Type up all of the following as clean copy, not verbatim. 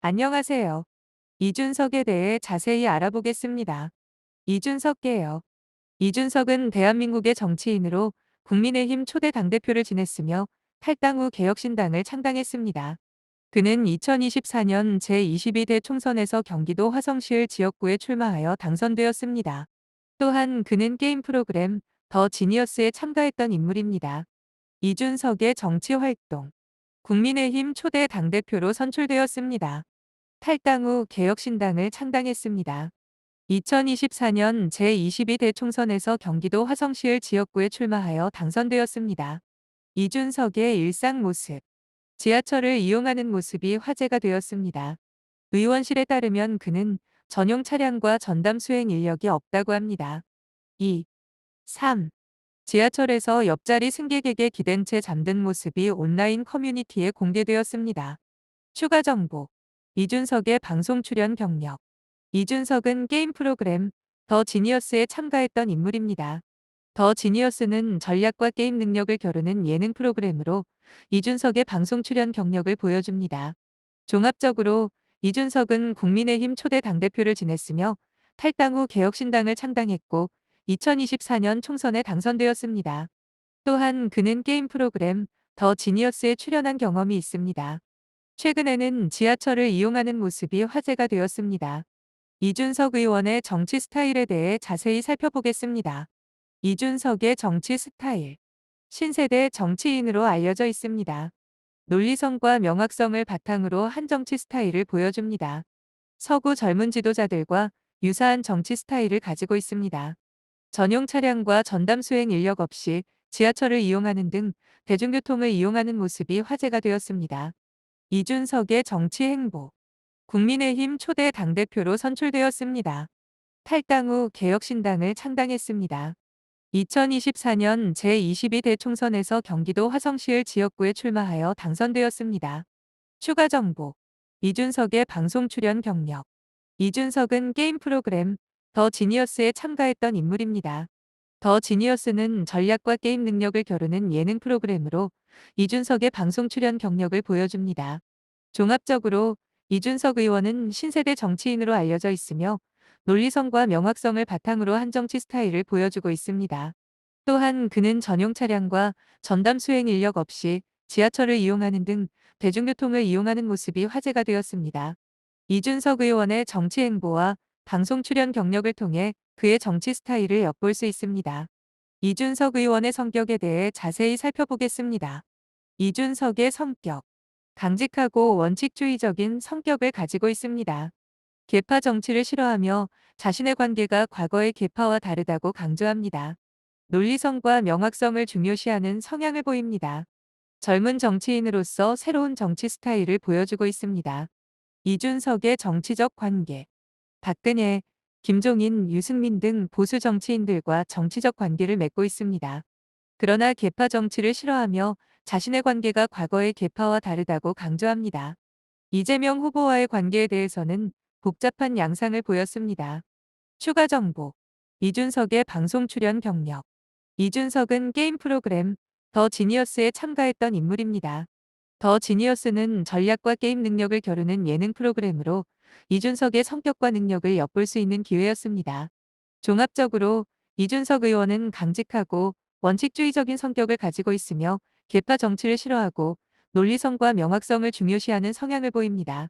안녕하세요. 이준석에 대해 자세히 알아보겠습니다. 이준석계요. 이준석은 대한민국의 정치인으로 국민의힘 초대 당대표를 지냈으며 탈당 후 개혁신당을 창당했습니다. 그는 2024년 제22대 총선에서 경기도 화성시을 지역구에 출마하여 당선되었습니다. 또한 그는 게임 프로그램 더 지니어스에 참가했던 인물입니다. 이준석의 정치 활동. 국민의힘 초대 당대표로 선출되었습니다. 탈당 후 개혁신당을 창당했습니다. 2024년 제22대 총선에서 경기도 화성시을 지역구에 출마하여 당선되었습니다. 이준석의 일상 모습. 지하철을 이용하는 모습이 화제가 되었습니다. 의원실에 따르면 그는 전용 차량과 전담 수행 인력이 없다고 합니다. 2. 3. 지하철에서 옆자리 승객에게 기댄 채 잠든 모습이 온라인 커뮤니티에 공개되었습니다. 추가 정보. 이준석의 방송 출연 경력. 이준석은 게임 프로그램 더 지니어스에 참가했던 인물입니다. 더 지니어스는 전략과 게임 능력을 겨루는 예능 프로그램으로 이준석의 방송 출연 경력을 보여줍니다. 종합적으로 이준석은 국민의힘 초대 당대표를 지냈으며 탈당 후 개혁신당을 창당했고 2024년 총선에 당선되었습니다. 또한 그는 게임 프로그램 더 지니어스에 출연한 경험이 있습니다. 최근에는 지하철을 이용하는 모습이 화제가 되었습니다. 이준석 의원의 정치 스타일에 대해 자세히 살펴보겠습니다. 이준석의 정치 스타일. 신세대 정치인으로 알려져 있습니다. 논리성과 명확성을 바탕으로 한 정치 스타일을 보여줍니다. 서구 젊은 지도자들과 유사한 정치 스타일을 가지고 있습니다. 전용 차량과 전담 수행 인력 없이 지하철을 이용하는 등 대중교통을 이용하는 모습이 화제가 되었습니다. 이준석의 정치 행보. 국민의힘 초대 당대표로 선출되었습니다. 탈당 후 개혁신당을 창당했습니다. 2024년 제22대 총선에서 경기도 화성시을 지역구에 출마하여 당선되었습니다. 추가 정보. 이준석의 방송 출연 경력. 이준석은 게임 프로그램 더 지니어스에 참가했던 인물입니다. 더 지니어스는 전략과 게임 능력을 겨루는 예능 프로그램으로 이준석의 방송 출연 경력을 보여줍니다. 종합적으로 이준석 의원은 신세대 정치인으로 알려져 있으며 논리성과 명확성을 바탕으로 한 정치 스타일을 보여주고 있습니다. 또한 그는 전용 차량과 전담 수행 인력 없이 지하철을 이용하는 등 대중교통을 이용하는 모습이 화제가 되었습니다. 이준석 의원의 정치 행보와 방송 출연 경력을 통해 그의 정치 스타일을 엿볼 수 있습니다. 이준석 의원의 성격에 대해 자세히 살펴보겠습니다. 이준석의 성격. 강직하고 원칙주의적인 성격을 가지고 있습니다. 계파 정치를 싫어하며 자신의 관계가 과거의 계파와 다르다고 강조합니다. 논리성과 명확성을 중요시하는 성향을 보입니다. 젊은 정치인으로서 새로운 정치 스타일을 보여주고 있습니다. 이준석의 정치적 관계. 박근혜, 김종인, 유승민 등 보수 정치인들과 정치적 관계를 맺고 있습니다. 그러나 계파 정치를 싫어하며 자신의 관계가 과거의 계파와 다르다고 강조합니다. 이재명 후보와의 관계에 대해서는 복잡한 양상을 보였습니다. 추가 정보. 이준석의 방송 출연 경력. 이준석은 게임 프로그램 더 지니어스에 참가했던 인물입니다. 더 지니어스는 전략과 게임 능력을 겨루는 예능 프로그램으로 이준석의 성격과 능력을 엿볼 수 있는 기회였습니다. 종합적으로 이준석 의원은 강직하고 원칙주의적인 성격을 가지고 있으며 계파 정치를 싫어하고 논리성과 명확성을 중요시하는 성향을 보입니다.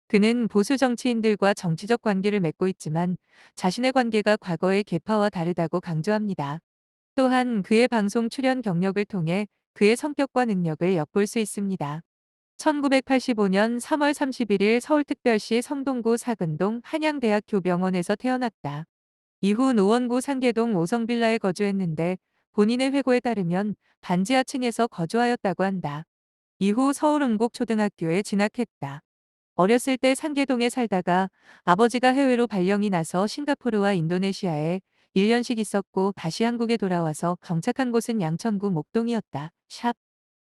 그는 보수 정치인들과 정치적 관계를 맺고 있지만 자신의 관계가 과거의 계파와 다르다고 강조합니다. 또한 그의 방송 출연 경력을 통해 그의 성격과 능력을 엿볼 수 있습니다. 1985년 3월 31일 서울특별시 성동구 사근동 한양대학교 병원에서 태어났다. 이후 노원구 상계동 5성 빌라에 거주했는데 본인의 회고에 따르면 반지하층에서 거주하였다고 한다. 이후 서울 은곡초등학교에 진학했다. 어렸을 때 상계동에 살다가 아버지가 해외로 발령이 나서 싱가포르와 인도네시아에 1년씩 있었고 다시 한국에 돌아와서 정착한 곳은 양천구 목동이었다. 샵.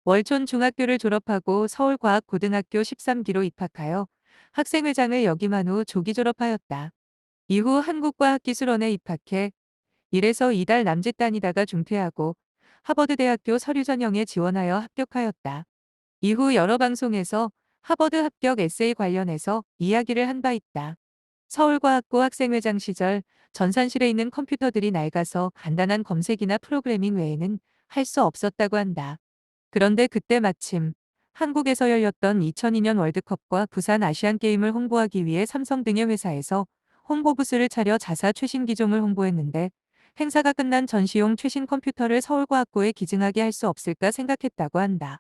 월촌 중학교를 졸업하고 서울과학고등학교 13기로 입학하여 학생회장을 역임한 후 조기 졸업하였다. 이후 한국과학기술원에 입학해 1에서 2달 남짓 다니다가 중퇴하고 하버드대학교 서류전형에 지원하여 합격하였다. 이후 여러 방송에서 하버드 합격 에세이 관련해서 이야기를 한 바 있다. 서울과학고 학생회장 시절 전산실에 있는 컴퓨터들이 낡아서 간단한 검색이나 프로그래밍 외에는 할 수 없었다고 한다. 그런데 그때 마침 한국에서 열렸던 2002년 월드컵과 부산 아시안게임을 홍보하기 위해 삼성 등의 회사에서 홍보 부스를 차려 자사 최신 기종을 홍보했는데 행사가 끝난 전시용 최신 컴퓨터를 서울과학고에 기증하게 할 수 없을까 생각했다고 한다.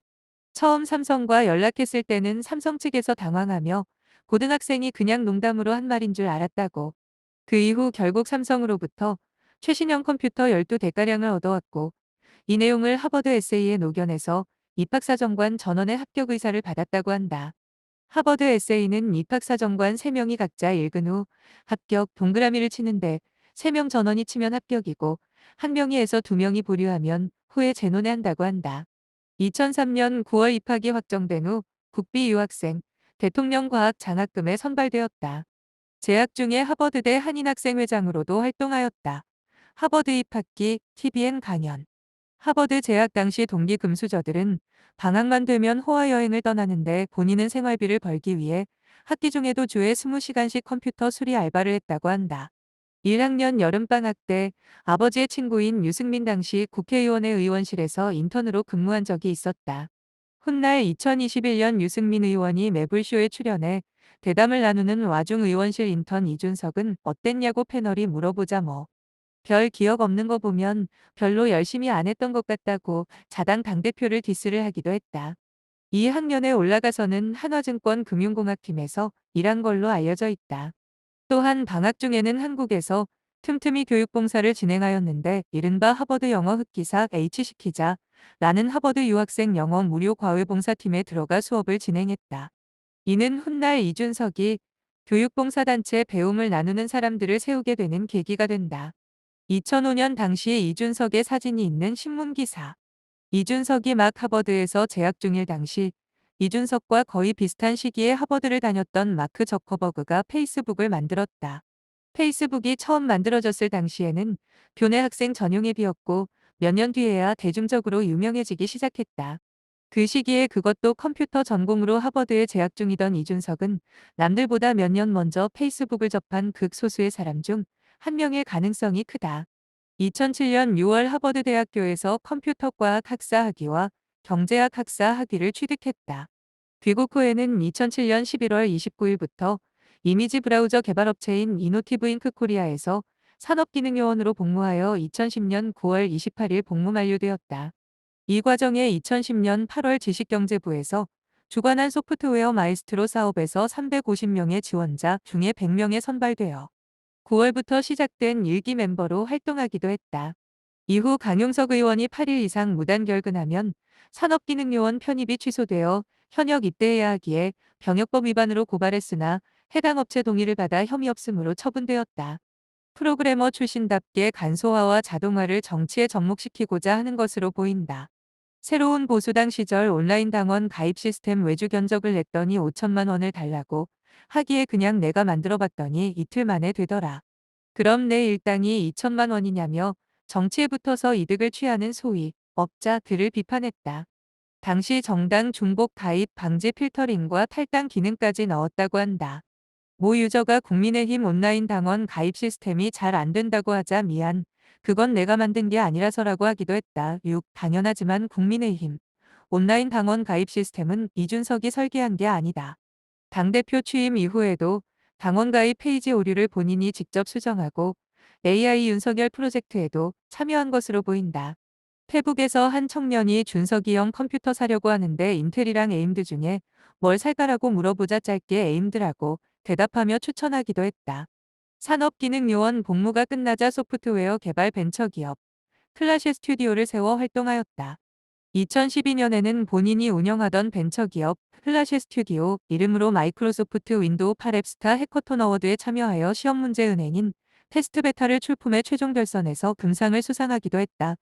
처음 삼성과 연락했을 때는 삼성 측에서 당황하며 고등학생이 그냥 농담으로 한 말인 줄 알았다고. 그 이후 결국 삼성으로부터 최신형 컴퓨터 12대가량을 얻어왔고 이 내용을 하버드 에세이에 녹여내서 입학사정관 전원의 합격 의사를 받았다고 한다. 하버드 에세이는 입학사정관 3명이 각자 읽은 후 합격 동그라미를 치는데 3명 전원이 치면 합격이고 1명이 해서 2명이 보류하면 후에 재논해한다고 한다. 2003년 9월 입학이 확정된 후 국비 유학생, 대통령 과학 장학금에 선발되었다. 재학 중에 하버드대 한인학생회장으로도 활동하였다. 하버드 입학기 TVN 강연. 하버드 재학 당시 동기 금수저들은 방학만 되면 호화 여행을 떠나는데 본인은 생활비를 벌기 위해 학기 중에도 주에 20시간씩 컴퓨터 수리 알바를 했다고 한다. 1학년 여름방학 때 아버지의 친구인 유승민 당시 국회의원의 의원실에서 인턴으로 근무한 적이 있었다. 훗날 2021년 유승민 의원이 매불쇼에 출연해 대담을 나누는 와중 의원실 인턴 이준석은 어땠냐고 패널이 물어보자 뭐. 별 기억 없는 거 보면 별로 열심히 안 했던 것 같다고 자당 당대표를 디스를 하기도 했다. 이 학년에 올라가서는 한화증권 금융공학팀에서 일한 걸로 알려져 있다. 또한 방학 중에는 한국에서 틈틈이 교육봉사를 진행하였는데 이른바 하버드 영어 흑기사 H시키자라는 하버드 유학생 영어 무료 과외봉사팀에 들어가 수업을 진행했다. 이는 훗날 이준석이 교육봉사단체 배움을 나누는 사람들을 세우게 되는 계기가 된다. 2005년 당시에 이준석의 사진이 있는 신문기사. 이준석이 막 하버드에서 재학 중일 당시 이준석과 거의 비슷한 시기에 하버드를 다녔던 마크 저커버그가 페이스북을 만들었다. 페이스북이 처음 만들어졌을 당시에는 교내 학생 전용 앱이었고 몇 년 뒤에야 대중적으로 유명해지기 시작했다. 그 시기에 그것도 컴퓨터 전공으로 하버드에 재학 중이던 이준석은 남들보다 몇 년 먼저 페이스북을 접한 극소수의 사람 중 한 명일 가능성이 크다. 2007년 6월 하버드 대학교에서 컴퓨터과학 학사 학위와 경제학 학사 학위를 취득했다. 귀국 후에는 2007년 11월 29일부터 이미지 브라우저 개발업체인 이노티브 잉크 코리아에서 산업기능요원으로 복무하여 2010년 9월 28일 복무 만료되었다. 이 과정에 2010년 8월 지식경제부에서 주관한 소프트웨어 마이스트로 사업에서 350명의 지원자 중에 100명에 선발되어 9월부터 시작된 일기 멤버로 활동하기도 했다. 이후 강용석 의원이 8일 이상 무단 결근하면 산업기능요원 편입이 취소되어 현역 입대해야 하기에 병역법 위반으로 고발했으나 해당 업체 동의를 받아 혐의 없음으로 처분되었다. 프로그래머 출신답게 간소화와 자동화를 정치에 접목시키고자 하는 것으로 보인다. 새로운 보수당 시절 온라인 당원 가입 시스템 외주 견적을 냈더니 5천만 원을 달라고 하기에 그냥 내가 만들어봤더니 이틀 만에 되더라. 그럼 내 일당이 2천만 원이냐며 정치에 붙어서 이득을 취하는 소위 업자들을 비판했다. 당시 정당 중복 가입 방지 필터링과 탈당 기능까지 넣었다고 한다. 모 유저가 국민의힘 온라인 당원 가입 시스템이 잘 안 된다고 하자 미안. 그건 내가 만든 게 아니라서라고 하기도 했다. 6. 당연하지만 국민의힘 온라인 당원 가입 시스템은 이준석이 설계한 게 아니다. 당대표 취임 이후에도 당원 가입 페이지 오류를 본인이 직접 수정하고 AI 윤석열 프로젝트에도 참여한 것으로 보인다. 페북에서 한 청년이 준석이형 컴퓨터 사려고 하는데 인텔이랑 에임드 중에 뭘 살까라고 물어보자 짧게 에임드라고 대답하며 추천하기도 했다. 산업기능요원 복무가 끝나자 소프트웨어 개발 벤처기업 클라시 스튜디오를 세워 활동하였다. 2012년에는 본인이 운영하던 벤처기업 클라시 스튜디오 이름으로 마이크로소프트 윈도우 8 앱스타 해커톤 어워드에 참여하여 시험 문제 은행인 테스트 베타를 출품해 최종 결선에서 금상을 수상하기도 했다.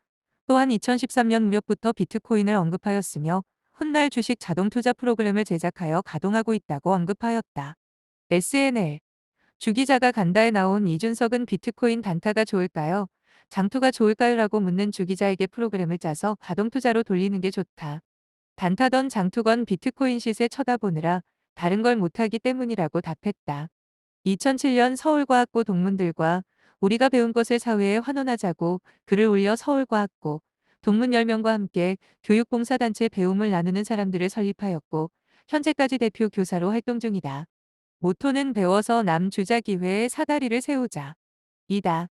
또한 2013년 무렵부터 비트코인을 언급하였으며 훗날 주식 자동 투자 프로그램을 제작하여 가동하고 있다고 언급하였다. SNL 주기자가 간다에 나온 이준석은 비트코인 단타가 좋을까요? 장투가 좋을까요? 라고 묻는 주기자에게 프로그램을 짜서 가동 투자로 돌리는 게 좋다. 단타던 장투건 비트코인 시세 쳐다보느라 다른 걸 못하기 때문이라고 답했다. 2007년 서울과학고 동문들과 우리가 배운 것을 사회에 환원하자고 글을 올려 서울과학고 동문 10명과 함께 교육봉사단체 배움을 나누는 사람들을 설립하였고 현재까지 대표 교사로 활동 중이다. 모토는 배워서 남 주자기회의 사다리를 세우자. 이다.